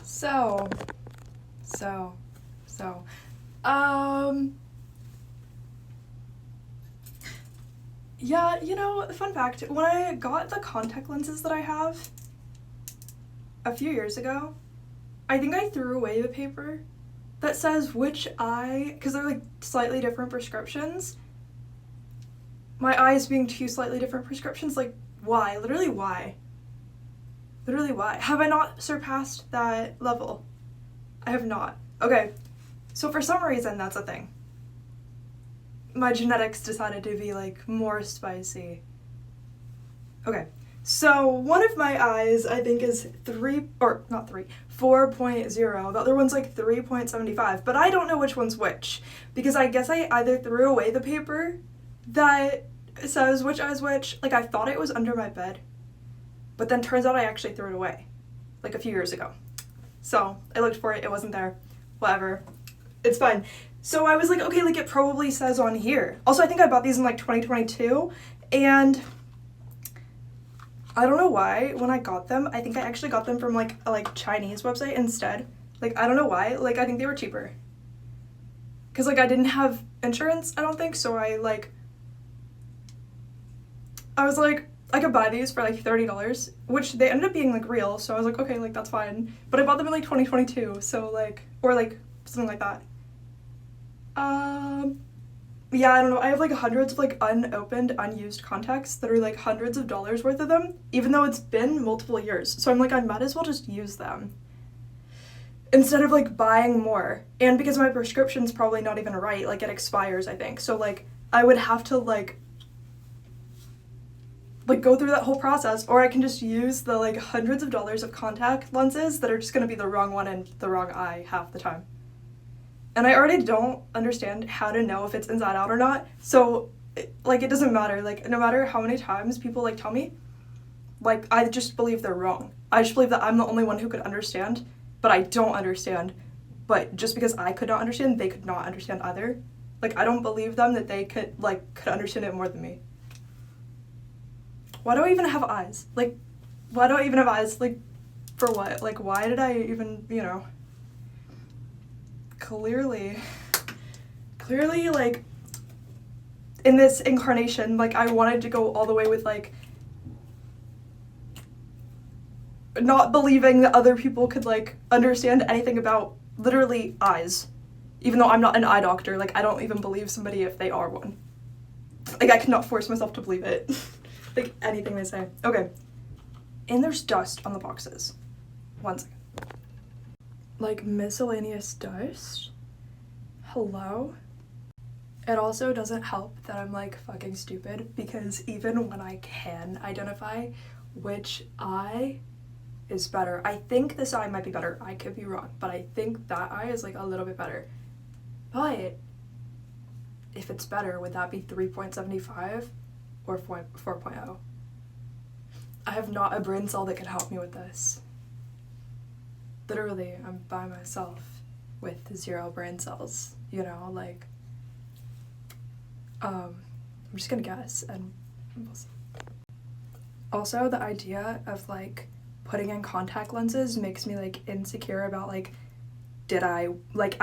So, yeah, you know, fun fact, when I got the contact lenses that I have a few years ago, I think I threw away the paper that says which eye, because they're like slightly different prescriptions. My eyes being two slightly different prescriptions, like, why? Literally, why? Literally, why? Have I not surpassed that level? I have not. Okay, so for some reason, that's a thing. My genetics decided to be, like, more spicy. Okay, so one of my eyes, I think, is 4.0. The other one's, like, 3.75, but I don't know which one's which, because I guess I either threw away the paper that says which eye's which. Like, I thought it was under my bed, but then turns out I actually threw it away, like, a few years ago. So I looked for it, it wasn't there, whatever, it's fine. So I was like, okay, like, it probably says on here. Also, I think I bought these in, like, 2022, and I don't know why, when I got them, I think I actually got them from, like, a, like, Chinese website instead. Like, I don't know why, like, I think they were cheaper. Because, like, I didn't have insurance, I don't think, so I was like, I could buy these for, like, $30, which they ended up being, like, real, so I was like, okay, like, that's fine. But I bought them in, like, 2022, so, like, or, like, something like that. Yeah, I don't know, I have, like, hundreds of, like, unopened, unused contacts that are, like, hundreds of dollars worth of them, even though it's been multiple years. So I'm like, I might as well just use them instead of, like, buying more. And because my prescription's probably not even right, like, it expires, I think. So, like, I would have to, like, go through that whole process, or I can just use the, like, hundreds of dollars of contact lenses that are just gonna be the wrong one in the wrong eye half the time. And I already don't understand how to know if it's inside out or not, so, like, it doesn't matter. Like, no matter how many times people, like, tell me, like, I just believe they're wrong. I just believe that I'm the only one who could understand, but I don't understand. But just because I could not understand, they could not understand either. Like, I don't believe them that they could understand it more than me. Why do I even have eyes? Like, why do I even have eyes? Like, for what? Like, why did I even, you know? Clearly, like, in this incarnation, like, I wanted to go all the way with, like, not believing that other people could, like, understand anything about literally eyes. Even though I'm not an eye doctor, like, I don't even believe somebody if they are one. Like, I cannot force myself to believe it. Like, anything they say. Okay. And there's dust on the boxes. 1 second. Like, miscellaneous dust? Hello? It also doesn't help that I'm, like, fucking stupid, because even when I can identify which eye is better, I think this eye might be better. I could be wrong, but I think that eye is, like, a little bit better. But if it's better, would that be 3.75 or 4.0? I have not a brain cell that can help me with this. Literally, I'm by myself with 0 brain cells, you know, like, I'm just gonna guess, and we'll see. Also, the idea of, like, putting in contact lenses makes me, like, insecure about, like, I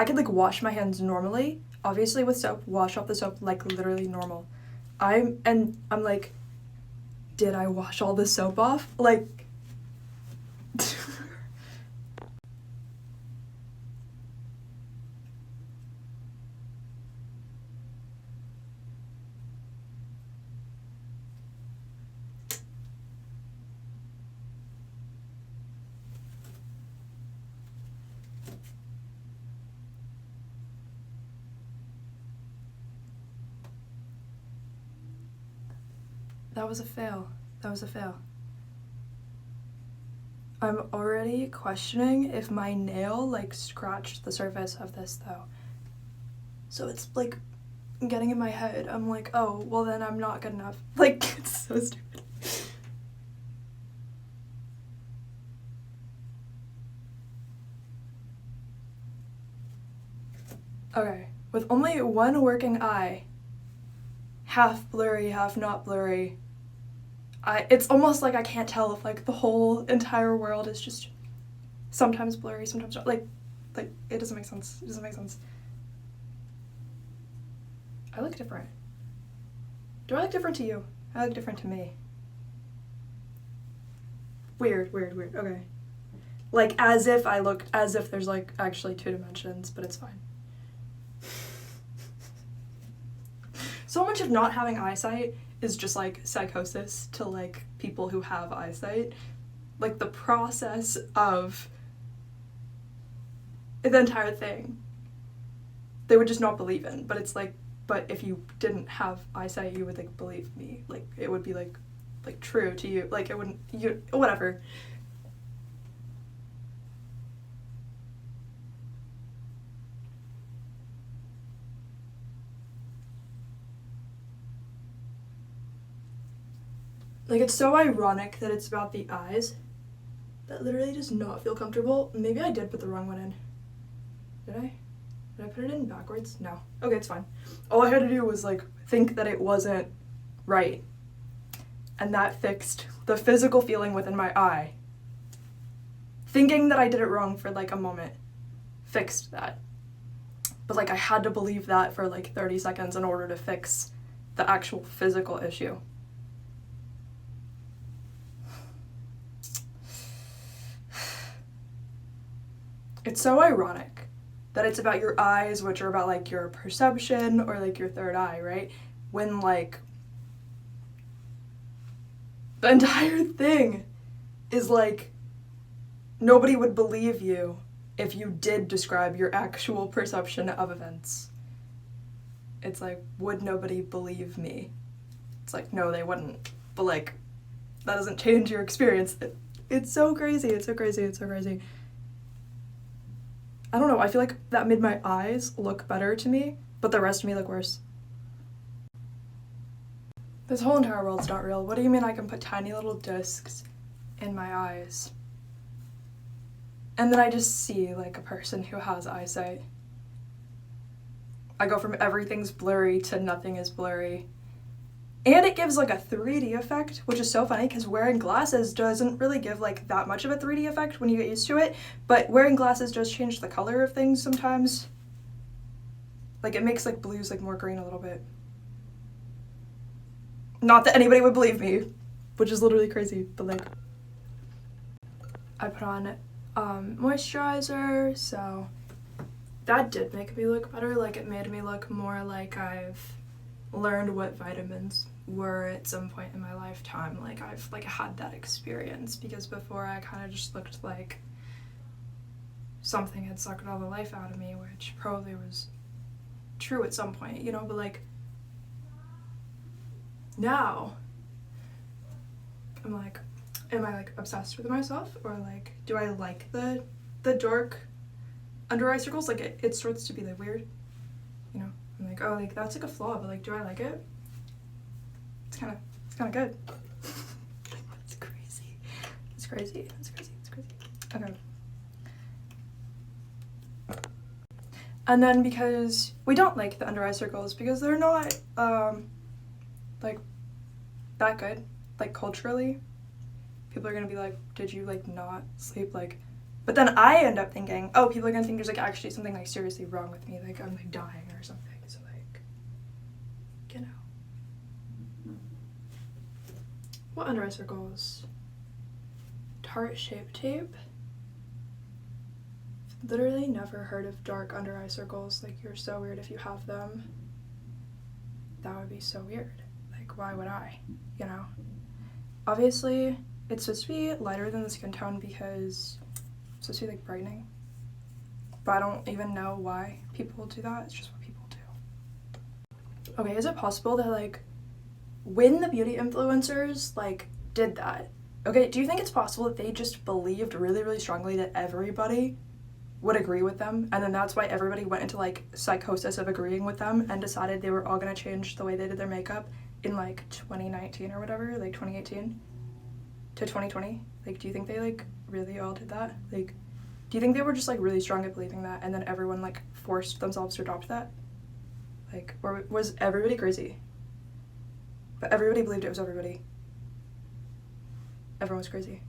could, like, wash my hands normally, obviously with soap, wash off the soap, like, literally normal. I'm like, did I wash all the soap off? Like, that was a fail. That was a fail. I'm already questioning if my nail, like, scratched the surface of this, though. So it's, like, getting in my head. I'm like, oh, well, then I'm not good enough. Like, it's so stupid. Okay, with only one working eye, half blurry, half not blurry, it's almost like I can't tell if, like, the whole entire world is just sometimes blurry, sometimes not. Like, it doesn't make sense. It doesn't make sense. I look different. Do I look different to you? I look different to me. Weird. Okay. Like, as if there's, like, actually 2 dimensions, but it's fine. So much of not having eyesight is just, like, psychosis to, like, people who have eyesight. Like, the process of the entire thing, they would just not believe in. But it's, like, but if you didn't have eyesight, you would, like, believe me. Like, it would be, like true to you. Like, it wouldn't, whatever. Like, it's so ironic that it's about the eyes. That literally does not feel comfortable. Maybe I did put the wrong one in. Did I? Did I put it in backwards? No. Okay, it's fine. All I had to do was, like, think that it wasn't right. And that fixed the physical feeling within my eye. Thinking that I did it wrong for, like, a moment fixed that. But, like, I had to believe that for, like, 30 seconds in order to fix the actual physical issue. It's so ironic that it's about your eyes, which are about, like, your perception or, like, your third eye, right? When, like, the entire thing is, like, nobody would believe you if you did describe your actual perception of events. It's like, would nobody believe me? It's like, no, they wouldn't. But, like, that doesn't change your experience. It's so crazy. It's so crazy. It's so crazy. I don't know, I feel like that made my eyes look better to me, but the rest of me look worse. This whole entire world's not real. What do you mean I can put tiny little discs in my eyes? And then I just see, like, a person who has eyesight. I go from everything's blurry to nothing is blurry. And it gives, like, a 3D effect, which is so funny because wearing glasses doesn't really give, like, that much of a 3D effect when you get used to it, but wearing glasses does change the color of things sometimes. Like, it makes, like, blues, like, more green a little bit. Not that anybody would believe me, which is literally crazy, but, like, I put on moisturizer, so that did make me look better. Like, it made me look more like I've learned what vitamins were at some point in my lifetime. Like, I've, like, had that experience, because before I kind of just looked like something had sucked all the life out of me, which probably was true at some point, you know, but, like, now I'm like, am I, like, obsessed with myself, or, like, do I like the dark under eye circles? Like, it starts to be, like, weird, you know. I'm like, oh, like, that's, like, a flaw, but, like, do I like it? It's kind of good. That's crazy. It's crazy. Okay. And then because we don't like the under eye circles because they're not, like, that good, like, culturally. People are gonna be like, did you, like, not sleep? Like, but then I end up thinking, oh, people are gonna think there's, like, actually something, like, seriously wrong with me, like, I'm, like, dying or something. So, like, you know. What under eye circles? Tart shape tape. Literally never heard of dark under eye circles. Like, you're so weird if you have them. That would be so weird. Like, why would I? You know? Obviously, it's supposed to be lighter than the skin tone because it's supposed to be, like, brightening. But I don't even know why people do that. It's just what people do. Okay, is it possible that, like, when the beauty influencers, like, did that, okay, do you think it's possible that they just believed really, really strongly that everybody would agree with them, and then that's why everybody went into, like, psychosis of agreeing with them and decided they were all gonna change the way they did their makeup in, like, 2019 or whatever, like 2018 to 2020? Like, do you think they, like, really all did that? Like, do you think they were just, like, really strong at believing that, and then everyone, like, forced themselves to adopt that? Like, or was everybody crazy? But everybody believed it was everybody. Everyone was crazy.